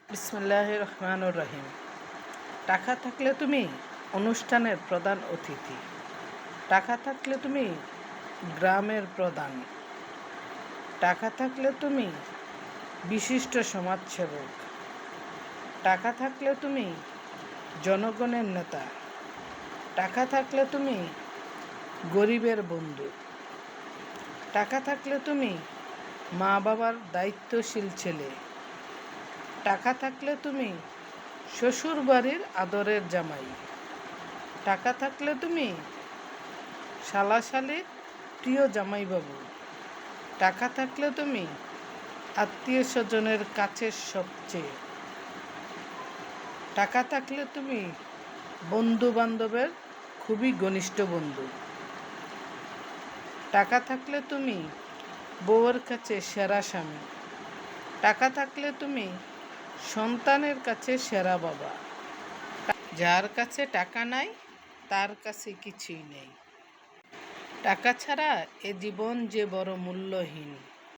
বিসমিল্লাহির রহমানির রহিম। টাকা থাকলে তুমি অনুষ্ঠানের প্রধান অতিথি। টাকা থাকলে তুমি গ্রামের প্রধান। টাকা থাকলে তুমি বিশিষ্ট সমাজসেবক। টাকা থাকলে তুমি জনগণের নেতা। টাকা থাকলে তুমি গরিবের বন্ধু। টাকা থাকলে তুমি মা বাবার দায়িত্বশীল ছেলে। টাকা থাকলে তুমি শ্বশুর বাড়ির আদরের জামাই। টাকা থাকলে তুমি শালাশালির প্রিয় জামাইবাবু। টাকা থাকলে তুমি আত্মীয় স্বজনের কাছের সবচেয়ে। টাকা থাকলে তুমি বন্ধু বান্ধবের খুবই ঘনিষ্ঠ বন্ধু। টাকা থাকলে তুমি বউয়ের কাছে সেরা স্বামী। টাকা থাকলে তুমি সন্তানের কাছে সেরা বাবা। যার কাছে টাকা নাই তার কাছে কিছুই নেই। টাকা ছাড়া এ জীবন যে বড় মূল্যহীন।